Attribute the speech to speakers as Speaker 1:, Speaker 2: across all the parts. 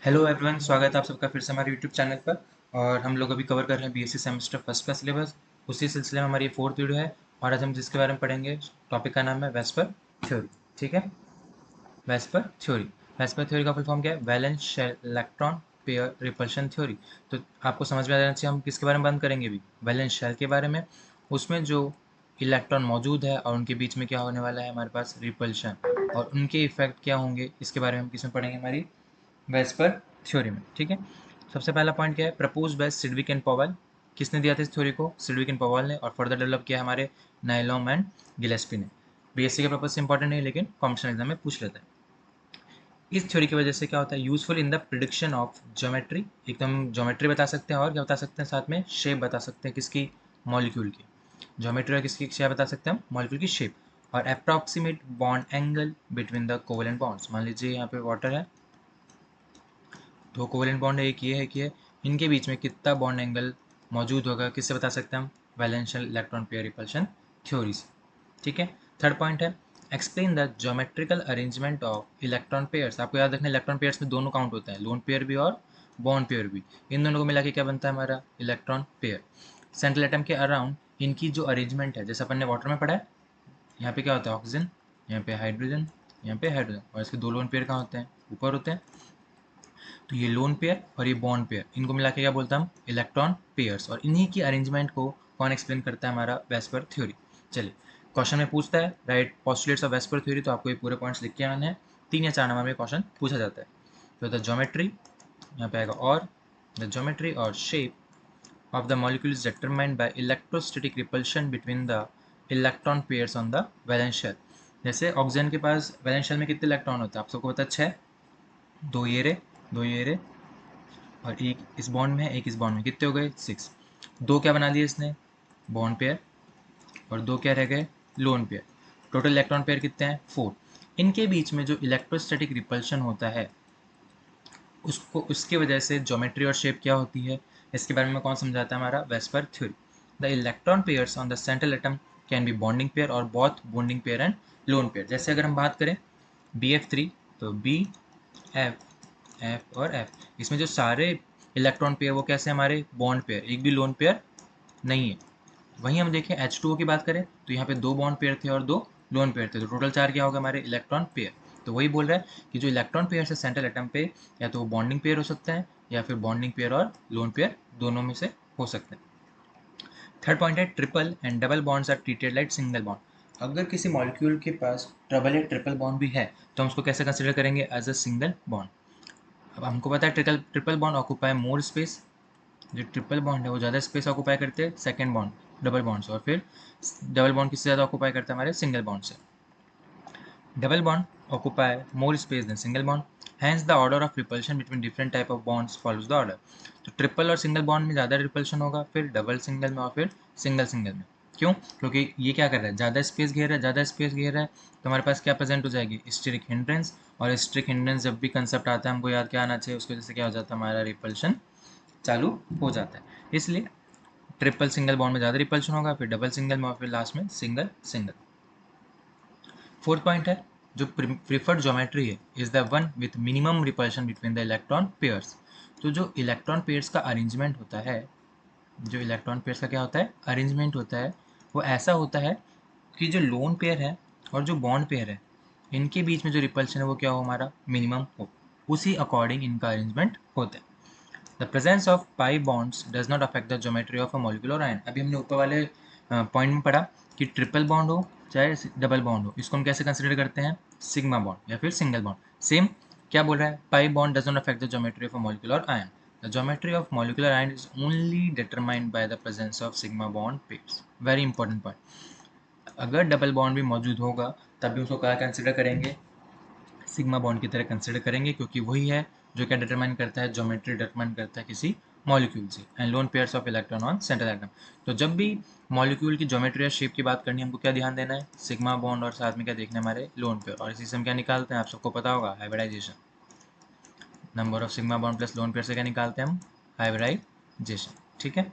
Speaker 1: Hello everyone, स्वागत है आप सबका फिर से हमारे यूट्यूब चैनल पर। और हम लोग अभी कवर कर रहे हैं बीएससी सेमेस्टर फर्स्ट का सिलेबस। उसी सिलसिले में हमारी ये फोर्थ वीडियो है। और आज हम जिसके बारे में पढ़ेंगे, टॉपिक का नाम है वेस्पर थ्योरी। ठीक है, वेस्पर थ्योरी। वेस्पर थ्योरी का फुल फॉर्म क्या है? Valence shell electron pair repulsion theory. तो आपको समझ में आ जाना चाहिए हम किसके बारे में बात करेंगे अभी। वैलेंस शेल के बारे में, उसमें जो इलेक्ट्रॉन मौजूद है और उनके बीच में क्या होने वाला है हमारे पास, रिपल्शन, और उनके इफेक्ट क्या होंगे, इसके बारे में हम किसमें पढ़ेंगे, हमारी वेस्पर थ्योरी में। ठीक है, सबसे पहला पॉइंट क्या है? Propose by Sidgwick and Powell. किसने दिया था इस थ्योरी को? सिडविक एंड पॉवेल ने। और फर्दर डेवलप किया हमारे नाइलॉम एंड गिलेस्पी ने। बीएससी के पर्पज से इंपॉर्टेंट नहीं, लेकिन कॉम्पिटिशन एग्जाम में पूछ लेते हैं। इस थ्योरी की वजह से क्या होता है? Useful in the prediction of geometry. एकदम ज्योमेट्री बता सकते हैं, और क्या बता सकते हैं साथ में? शेप बता सकते हैं। किसकी? मॉलिक्यूल की। ज्योमेट्री और किसकी शेप बता सकते हैं हम? मॉलिक्यूल की शेप। और approximate bond angle between the covalent bonds. मान लीजिए यहाँ पे वाटर है, दो कोवेलेंट बॉन्ड है, एक ये है, एक ये है। इनके बीच में कितना बॉन्ड एंगल मौजूद होगा, किससे बता सकते हैं हम? वैलेंशियल इलेक्ट्रॉन पेयर रिपल्शन थ्योरी से। ठीक है, थर्ड पॉइंट है, explain the geometrical arrangement of electron pairs. आपको याद रखना, इलेक्ट्रॉन पेयर्स में दोनों काउंट होते हैं, लोन पेयर भी और बॉन्ड पेयर भी। इन दोनों को मिला के क्या बनता है हमारा? Electron pair. सेंट्रल एटम के अराउंड इनकी जो अरेंजमेंट है, जैसे अपन ने वाटर में पढ़ा है, यहाँ पे क्या होता है? ऑक्सीजन, यहाँ पे हाइड्रोजन, यहाँ पे हाइड्रोजन, और इसके दो लोन पेयर कहाँ होते हैं? ऊपर होते हैं। तो ये लोन पेयर और ये बॉन्ड पेयर, इनको मिला के क्या बोलते हैं हम? Electron pairs. और इन्हीं की अरेंजमेंट को कौन एक्सप्लेन करता है? हमारा वेस्पर थ्योरी। चलिए, क्वेश्चन में पूछता है right postulates of VSEPR theory, तो आपको ये पूरे पॉइंट्स लिख के आने हैं। 3 या 4 नंबर में क्वेश्चन पूछा जाता है। तो द ज्योमेट्री, यहाँ पे आएगा और, द ज्योमेट्री और shape of the molecule is determined by electrostatic repulsion between the electron pairs on the valence shell. जैसे ऑक्सीजन के पास वैलेंस शेल में कितने इलेक्ट्रॉन होते हैं? आप सबको पता है 6। दो ये रे, दो ये रे, और एक इस बॉन्ड में है, एक इस बॉन्ड में, कितने हो गए? 6। दो क्या बना दिए इसने? Bond pair. और दो क्या रह गए? Lone pair. Total electron pair कितने हैं? 4। इनके बीच में जो इलेक्ट्रोस्टैटिक रिपल्शन होता है, उसको उसकी वजह से ज्योमेट्री और शेप क्या होती है, इसके बारे में कौन समझाता है? हमारा VSEPR theory. The electron pairs on the central atom can be bonding pair और both bonding pair and lone pair. जैसे अगर हम बात करें BF3, तो B, F और F, इसमें जो सारे इलेक्ट्रॉन पेयर वो कैसे हमारे? बॉन्ड पेयर, एक भी लोन पेयर नहीं है। वहीं हम देखें H2O की बात करें, तो यहाँ पे दो बॉन्ड पेयर थे और दो लोन पेयर थे, तो टोटल 4 क्या होगा हमारे? Electron pair. तो वही बोल रहा है कि जो इलेक्ट्रॉन पेयर है सेंट्रल एटम पे, या तो वो बॉन्डिंग पेयर हो सकता है, या फिर बॉन्डिंग पेयर और लोन पेयर दोनों में से हो सकते हैं। थर्ड पॉइंट है, triple and double bonds are treated like single bond. अगर किसी मॉलिक्यूल के पास ट्रिपल या ट्रिपल बॉन्ड भी है, तो हम उसको कैसे कंसिडर करेंगे? As a single bond. अब हमको पता है triple triple bond occupy more space. जो ट्रिपल बॉन्ड है वो ज़्यादा स्पेस ऑक्यूपाई करते हैं सेकेंड बॉन्ड डबल बॉन्ड से, और फिर डबल बॉन्ड किससे ज़्यादा ऑक्यूपाई करता है? हमारे सिंगल बॉन्ड से। Double bond occupy more space than single bond, hence the order of repulsion between different type of bonds follows the order. तो ट्रिपल और सिंगल बॉन्ड में ज़्यादा रिपल्शन होगा, फिर डबल सिंगल में, और फिर सिंगल सिंगल में। क्यों? क्योंकि ये क्या कर रहा है? ज़्यादा स्पेस घेर रहा है, ज़्यादा स्पेस घेर रहा है, तो हमारे पास क्या प्रेजेंट हो जाएगी? Steric hindrance. और स्टेरिक हिंड्रेंस जब भी कंसेप्ट आता है, हमको याद क्या आना चाहिए? उसकी वजह से क्या हो जाता है? हमारा रिपल्शन चालू हो जाता है। इसलिए ट्रिपल सिंगल बॉन्ड में ज़्यादा रिपल्शन होगा, फिर डबल सिंगल में, और फिर लास्ट में सिंगल सिंगल। फोर्थ पॉइंट है, जो प्रिफर्ड ज्योमेट्री है is the one with minimum repulsion between the electron pairs. तो जो इलेक्ट्रॉन पेयर्स का अरेंजमेंट होता है, जो इलेक्ट्रॉन पेयर्स का क्या होता है? अरेंजमेंट होता है, वो ऐसा होता है कि जो लोन पेयर है और जो बॉन्ड पेयर है, इनके बीच में जो रिपल्शन है वो क्या हो? हमारा मिनिमम हो। उसी अकॉर्डिंग इनका अरेंजमेंट होता है। The presence of pi bonds does not affect the geometry of a molecule और आयन। अभी हमने ऊपर वाले पॉइंट में पढ़ा कि ट्रिपल बॉन्ड हो चाहे डबल बॉन्ड हो, इसको हम कैसे कंसिडर करते हैं? सिग्मा बॉन्ड या फिर सिंगल बॉन्ड। सेम क्या बोल रहा है? Pi bond does not affect the geometry of a molecule और ion. The geometry of molecular ion is only determined by the presence of sigma bond pairs. Very important point. अगर double bond भी मौजूद होगा, तब भी उसको क्या consider करेंगे? सिग्मा बॉन्ड की तरह कंसिडर करेंगे, क्योंकि वही है जो क्या डिटरमाइन करता है? ज्योमेट्री डिटरमाइन करता है किसी मॉलिक्यूल से। And lone pairs of electron on central atom. तो जब भी मॉलिक्यूल की ज्योमेट्री या शेप की बात करनी है, हमको क्या ध्यान देना है? सिग्मा बॉन्ड, और साथ में क्या देखना है? हमारे लोन पेयर। और इसी से हम क्या निकालते हैं? आप सबको पता होगा, hybridisation. Number of sigma bond plus lone pair से क्या निकालते हैं हम? हाइब्रिडाइजेशन। ठीक है,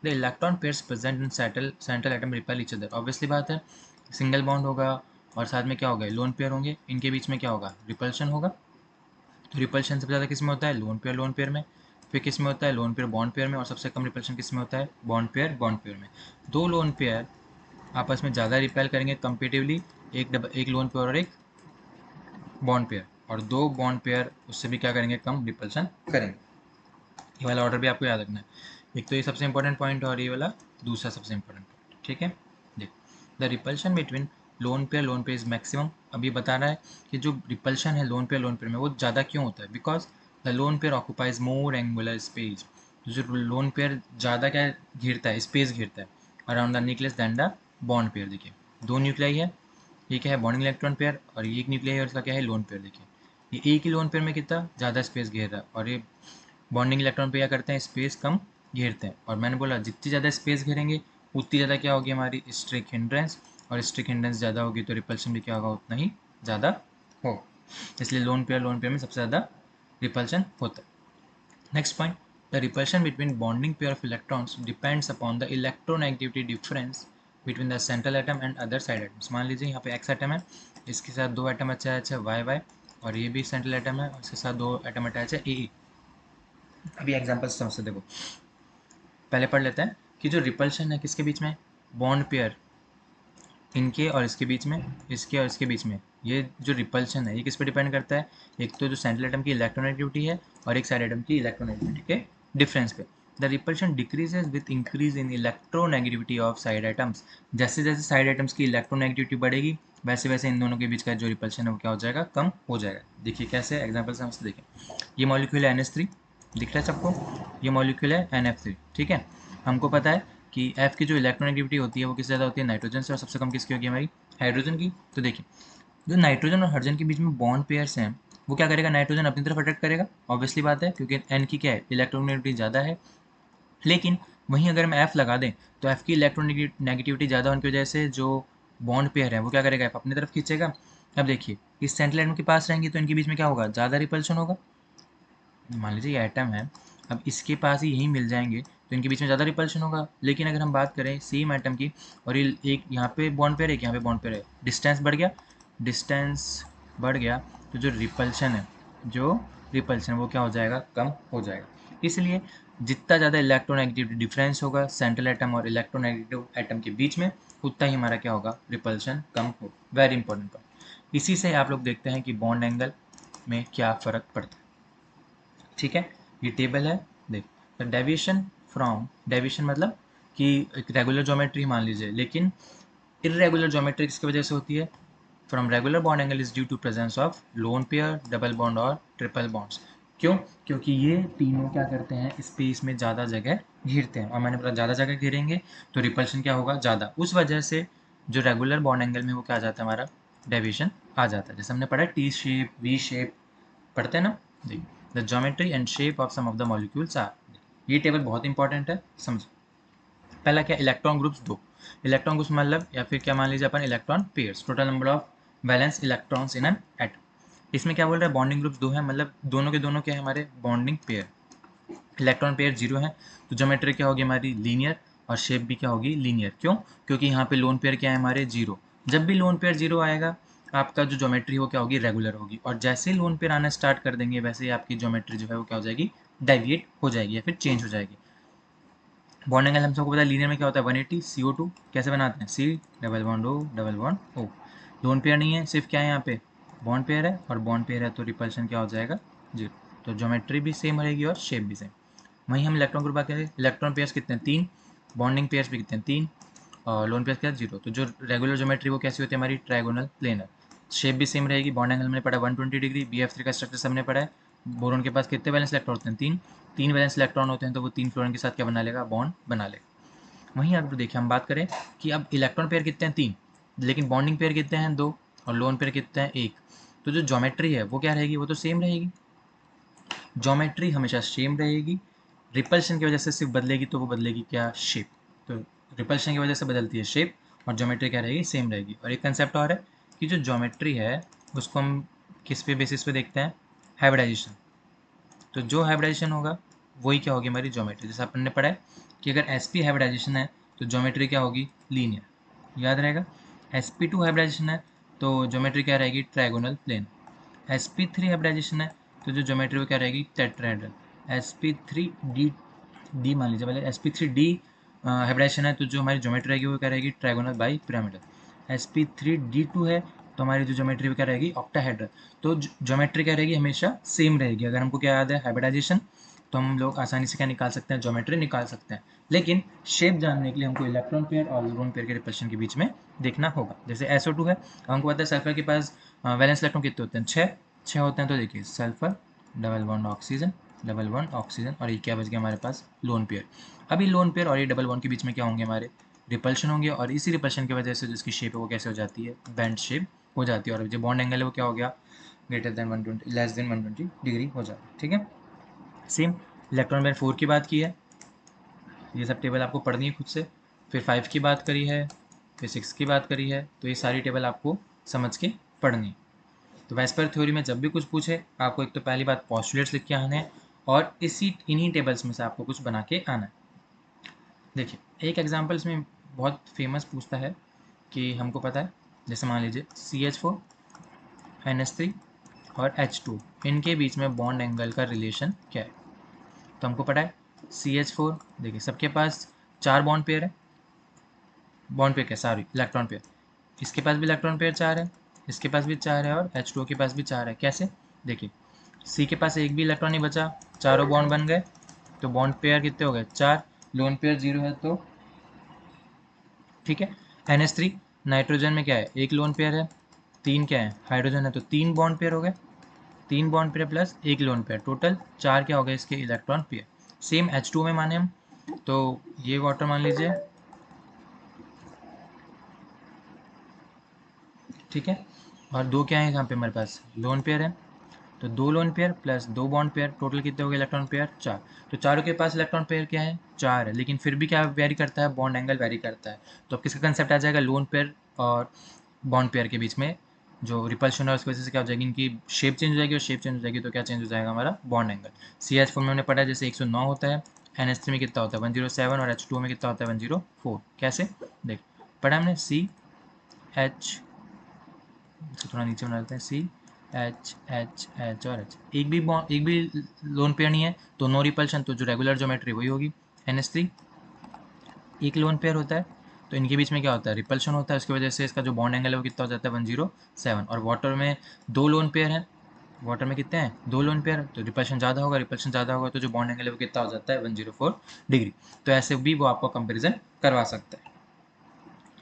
Speaker 1: the electron pairs present in central atom repel each other. Obviously बात है, सिंगल बॉन्ड होगा और साथ में क्या होगा? लोन पेयर होंगे, इनके बीच में क्या होगा? रिपल्शन होगा। तो रिपल्शन सबसे ज़्यादा किस में होता है, लोन पेयर में, फिर किस में होता है, लोन पेयर बॉन्ड पेयर में, और सबसे कम रिपल्शन किस में होता है, बॉन्ड पेयर में। दो लोन पेयर आपस में ज़्यादा रिपेल करेंगे कंपेटिवली, एक लोन पेयर और एक बॉन्ड पेयर, और दो बॉन्ड पेयर उससे भी क्या करेंगे, कम रिपल्शन करेंगे। ये वाला ऑर्डर भी आपको याद रखना है। एक तो ये सबसे इंपॉर्टेंट पॉइंट और ये वाला दूसरा सबसे इंपॉर्टेंट पॉइंट, ठीक है। देख, the repulsion between lone pair is maximum. अब ये बता रहा है कि जो रिपल्शन है लोन पेयर में वो ज़्यादा क्यों होता है, because the lone pair occupies more angular space. जो लोन पेयर ज़्यादा क्या घेरता है, स्पेस घेरता है around the nucleus than the bond pair. देखिए दो न्यूक्लियाई है, ये क्या है, बॉन्डिंग इलेक्ट्रॉन पेयर, और ये एक न्यूक्लियाई है और इसका क्या है, लोन पेयर। देखिए ये एक ही लोन पेयर में कितना ज़्यादा स्पेस घेर रहा है, और ये बॉन्डिंग इलेक्ट्रॉन पे क्या करते हैं, स्पेस कम घेरते हैं। और मैंने बोला जितनी ज़्यादा स्पेस घेरेंगे उतनी ज़्यादा क्या होगी हमारी स्ट्रिक हिंड्रेंस, और स्ट्रिक हिंड्रेंस ज़्यादा होगी तो रिपल्शन भी क्या होगा, उतना ही ज़्यादा होगा। इसलिए लोन पेयर में सबसे ज़्यादा रिपल्शन होता है। Next point, the repulsion between bonding pair of electrons depends upon the electronegativity difference between the central atom and other side atoms. मान लीजिए यहाँ पे एक्स एटम है, इसके साथ दो एटम अटैच है वाई वाई, और ये भी सेंट्रल एटम है और इसके साथ दो एटम अटैच है ए। अभी एग्जाम्पल समझते देखो, पहले पढ़ लेते हैं कि जो रिपल्शन है किसके बीच में, बॉन्ड पेयर इनके और इसके बीच में, इसके और इसके बीच में। ये जो रिपल्शन है ये किस पे डिपेंड करता है, एक तो जो सेंट्रल एटम की इलेक्ट्रोनेगेटिविटी है और एक साइड एटम की इलेक्ट्रोनेगेटिविटी के डिफरेंस पे। The repulsion decreases with increase in electronegativity of side atoms. जैसे जैसे साइड एटम्स की इलेक्ट्रोनेगेटिविटी बढ़ेगी वैसे वैसे इन दोनों के बीच का जो रिपल्शन है वो क्या हो जाएगा, कम हो जाएगा। देखिए कैसे, एग्जाम्पल समझते देखें। ये मॉलिक्यूल है NH3, दिख रहा है सबको, ये मॉलिक्यूल है NF3, ठीक है। हमको पता है कि F की जो इलेक्ट्रोनेगेटिविटी होती है वो किससे ज़्यादा होती है, नाइट्रोजन से, और सबसे कम किसकी होगी, हमारी हाइड्रोजन की। तो देखिए जो नाइट्रोजन और हाइड्रोजन के बीच में बॉन्ड पेयर्स हैं वो क्या करेगा, नाइट्रोजन अपनी तरफ अट्रैक्ट करेगा, ऑब्वियसली बात है, क्योंकि N की क्या है, इलेक्ट्रोनेगेटिविटी ज़्यादा है। लेकिन वहीं अगर हम F लगा दें तो F की इलेक्ट्रोनेगेटिविटी ज़्यादा होने की वजह से जो बॉन्ड पेयर है वो क्या करेगा, F अपनी तरफ खींचेगा। अब देखिए इस सेंट्रल एटम के पास रहेंगे तो इनके बीच में क्या होगा, ज़्यादा रिपल्शन होगा। मान लीजिए ये एटम है, अब इसके पास ही यहीं मिल जाएंगे तो इनके बीच में ज़्यादा रिपल्शन होगा। लेकिन अगर हम बात करें सेम एटम की, और ये एक यहाँ पे बॉन्ड पेयर है, एक यहाँ पे बॉन्ड पेयर है, डिस्टेंस बढ़ गया, डिस्टेंस बढ़ गया, तो जो रिपल्शन है वो क्या हो जाएगा, कम हो जाएगा। इसलिए जितना ज़्यादा इलेक्ट्रोनेगेटिव डिफरेंस होगा सेंट्रल एटम और इलेक्ट्रोनेगेटिव एटम के बीच में, उतना ही हमारा क्या होगा, रिपल्शन कम हो। Very important point. इसी से आप लोग देखते हैं कि बॉन्ड एंगल में क्या फ़र्क पड़ता है, ठीक है। ये टेबल है, देख, डेविएशन मतलब कि एक रेगुलर ज्योमेट्री मान लीजिए, लेकिन इरेगुलर ज्योमेट्री किसकी वजह से होती है, from regular bond angle is due to presence of lone pair, double bond और ट्रिपल बॉन्ड्स। क्यों, क्योंकि ये तीनों क्या करते हैं, स्पेस में ज़्यादा जगह घेरते हैं, और मैंने बोला ज़्यादा जगह घेरेंगे तो रिपल्शन क्या होगा, ज़्यादा। उस वजह से जो रेगुलर बॉन्ड एंगल में वो क्या आ जाता है, हमारा डेविएशन आ जाता है। जैसे हमने पढ़ा टी शेप, वी शेप पढ़ते हैं ना। देखिए the geometry and shape of some of the molecules are, ये टेबल बहुत इंपॉर्टेंट है, समझो। पहला क्या, इलेक्ट्रॉन ग्रुप्स दो, इलेक्ट्रॉन ग्रुप्स मतलब या फिर क्या मान लीजिए अपन, electron pairs, total number of valence electrons in an atom. इसमें क्या बोल रहा है, बॉन्डिंग ग्रुप्स दो हैं, मतलब दोनों के दोनों क्या है, हमारे bonding pair. Electron pair zero है तो ज्योमेट्री क्या होगी हमारी, लीनियर, और शेप भी क्या होगी, लीनियर। क्यों, क्योंकि यहाँ पे लोन पेयर क्या है, हमारे जीरो। जब भी लोन पेयर जीरो आएगा आपका जो ज्योमेट्री हो क्या होगी, रेगुलर होगी, और जैसे ही लोन पेयर आना स्टार्ट कर देंगे वैसे ही आपकी ज्योमेट्री जो है वो क्या हो जाएगी, डेविएट हो जाएगी या फिर चेंज हो जाएगी। बॉन्ड एंगल हम सबको पता है, लीनियर में क्या होता है, 180 CO2 कैसे बनाते हैं, C double bond O double bond O। Lone pair नहीं है, सिर्फ क्या है यहाँ पे, बॉन्ड पेयर है, और बॉन्ड पेयर है तो रिपल्शन क्या हो जाएगा, जीरो। तो ज्योमेट्री भी सेम रहेगी और शेप भी सेम। वहीं हम इलेक्ट्रॉन ग्रुप आके, इलेक्ट्रॉन पेयर्स कितने हैं, 3, बॉन्डिंग पेयर्स भी कितने हैं, 3, और लोन पेयर्स क्या है, 0। तो जो रेगुलर ज्योमेट्री वो कैसी होती है हमारी, ट्रायगोनल प्लेनर। शेप भी सेम रहेगी, बॉन्ड एंगल हमने पढ़ा 120 डिग्री, BF3 का स्ट्रक्चर सबने पढ़ा है। बोरोन के पास कितने वैलेंस इलेक्ट्रॉन होते हैं, 3, 3 वैलेंस इलेक्ट्रॉन होते हैं, तो वो 3 फ्लोरीन के साथ क्या बना लेगा, बॉन्ड बना लेगा। वहीं अगर देखिए हम बात करें कि अब इलेक्ट्रॉन पेयर कितने हैं, 3, लेकिन बॉन्डिंग पेयर कितने हैं, 2, और लोन पेयर कितने हैं, 1। तो जो ज्योमेट्री है वो क्या रहेगी, वो तो सेम रहेगी, ज्योमेट्री हमेशा सेम रहेगी। रिपल्शन की वजह से सिर्फ बदलेगी, तो वो बदलेगी क्या, शेप। तो रिपल्शन की वजह से बदलती है शेप, और ज्योमेट्री क्या रहेगी, सेम रहेगी। और एक कंसेप्ट और है कि जो ज्योमेट्री है उसको हम किस पे बेसिस पे देखते हैं, हाइब्रिडाइजेशन। तो जो हाइब्रिडाइजेशन होगा वही क्या होगी, हमारी ज्योमेट्री। जैसे अपन ने पढ़ा है कि अगर sp हाइब्रिडाइजेशन है तो ज्योमेट्री क्या होगी, लीनियर, याद रहेगा। sp2 हाइब्रिडाइजेशन है तो ज्योमेट्री क्या रहेगी, ट्रायगोनल प्लेन। sp3 हाइब्रिडाइजेशन है तो जो ज्योमेट्री वो क्या रहेगी, टेट्राहेड्रल। sp3d मान लीजिए, पहले sp3d हाइब्रिडाइजेशन है, तो जो हमारी ज्योमेट्री रहेगी वो क्या रहेगी, ट्राइगोनल बाई पिरामिडल। sp3d2 है तो हमारी जो ज्योमेट्री वो क्या रहेगी, ऑक्टाहेड्रल। तो ज्योमेट्री क्या रहेगी, हमेशा सेम रहेगी। अगर हमको क्या याद है, हाइब्रिडाइजेशन, तो हम लोग आसानी से क्या निकाल सकते हैं, ज्योमेट्री निकाल सकते हैं। लेकिन शेप जानने के लिए हमको इलेक्ट्रॉन पेयर और लोन पेयर के रिपल्शन के बीच में देखना होगा। जैसे SO2 है, हमको पता है सल्फर के पास वैलेंस इलेक्ट्रॉन कितने होते हैं, 6 होते हैं। तो देखिए sulphur double bond oxygen, double bond oxygen, और ये क्या बच गया हमारे पास, लोन पेयर। अभी लोन पेयर और ये डबल बॉन्ड के बीच में क्या होंगे, हमारे रिपल्शन होंगे, और इसी रिपल्शन की वजह से जिसकी शेप है वो कैसे हो जाती है, बैंड शेप हो जाती है। और जो बॉन्ड एंगल है वो क्या हो गया, greater than 120, less than 120 degree हो जाता है। ठीक है, सेम इलेक्ट्रॉन बैंड 4 की बात की है, ये सब टेबल आपको पढ़नी है खुद से। फिर 5 की बात करी है, फिर 6 की बात करी है, तो ये सारी टेबल आपको समझ के पढ़नी है। तो वेस्पर थ्योरी में जब भी कुछ पूछे, आपको एक तो पहली बात पॉस्टुलेट्स लिख के आने हैं, और इन्हीं टेबल्स में से आपको कुछ बना के आना है। देखिए एक एग्जाम्पल इसमें बहुत फेमस पूछता है कि हमको पता है, जैसे मान लीजिए CH4 NH3 और H2, इनके बीच में बॉन्ड एंगल का रिलेशन क्या है। तो हमको पता है CH4, देखिए सबके पास 4 बॉन्ड पेयर है, बॉन्ड पेयर क्या, सॉरी इलेक्ट्रॉन पेयर, इसके पास भी इलेक्ट्रॉन पेयर 4 है, इसके पास भी 4 है, और H2O के पास भी 4 है। कैसे, देखिए C के पास एक भी इलेक्ट्रॉन नहीं बचा, चारों बॉन्ड बन गए, तो बॉन्ड पेयर कितने हो गए, 4, लोन पेयर 0 है, तो ठीक है। NH3 नाइट्रोजन में क्या है, एक लोन पेयर है, 3 क्या है, हाइड्रोजन है, तो 3 बॉन्ड पेयर हो गए, 3 बॉन्ड पेयर प्लस एक लोन पेयर, टोटल 4 क्या हो गए इसके इलेक्ट्रॉन पेयर। सेम H2 में माने हम, तो ये वाटर मान लीजिए, ठीक है, और 2 क्या है यहाँ पे हमारे पास, लोन पेयर है, तो 2 lone pair plus 2 bond pair, total कितने हो गए इलेक्ट्रॉन पेयर, 4। तो चारों के पास इलेक्ट्रॉन पेयर क्या है, 4 है, लेकिन फिर भी क्या वेरी करता है, बॉन्ड एंगल वेरी करता है। तो अब किसका कंसेप्ट आ जाएगा, लोन पेयर और बॉन्ड पेयर के बीच में जो रिपल्शन है उसकी वजह से क्या हो जाएगी, इनकी शेप चेंज हो जाएगी, और शेप चेंज हो जाएगी तो क्या चेंज हो जाएगा, हमारा बॉन्ड एंगल। CH4 में हमने पढ़ा है जैसे 109 होता है, NH3 में कितना होता है 107, और H2O में कितना होता है 104। कैसे, देख पढ़ा हमने, CH, थोड़ा नीचे बना लेते हैं, CH और H, एक भी बॉन्ड, एक भी लोन पेयर नहीं है, तो नो रिपल्शन, तो जो रेगुलर ज्योमेट्री वही होगी। NH3 एक लोन पेयर होता है, तो इनके बीच में क्या होता है, रिपल्शन होता है, उसकी वजह से इसका जो बॉन्ड एंगल है वो कितना हो जाता है 107। और वाटर में 2 लोन पेयर हैं, वाटर में कितने हैं, 2 लोन पेयर, तो रिपल्शन ज़्यादा होगा, रिपल्शन ज़्यादा होगा, तो जो बॉन्ड एंगल है वो कितना हो जाता है 104 डिग्री। तो ऐसे भी वो आपको कंपेरिजन करवा सकता है।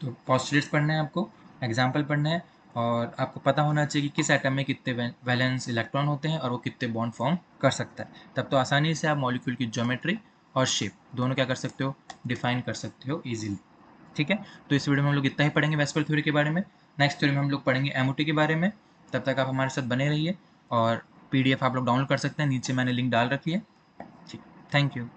Speaker 1: तो पॉस्टुलेट्स पढ़ना है आपको, एग्जाम्पल पढ़ना है, और आपको पता होना चाहिए कि किस एटम में कितने वैलेंस इलेक्ट्रॉन होते हैं और वो कितने बॉन्ड फॉर्म कर सकता है। तब तो आसानी से आप मॉलिक्यूल की ज्योमेट्री और शेप दोनों क्या कर सकते हो, डिफाइन कर सकते हो ईजिली। ठीक है, तो इस वीडियो में हम लोग इतना ही पढ़ेंगे वेस्पर थ्योरी के बारे में। नेक्स्ट थ्योरी में हम लोग पढ़ेंगे MOT के बारे में। तब तक आप हमारे साथ बने रहिए, और PDF आप लोग डाउनलोड कर सकते हैं, नीचे मैंने लिंक डाल रखी है। ठीक, थैंक यू।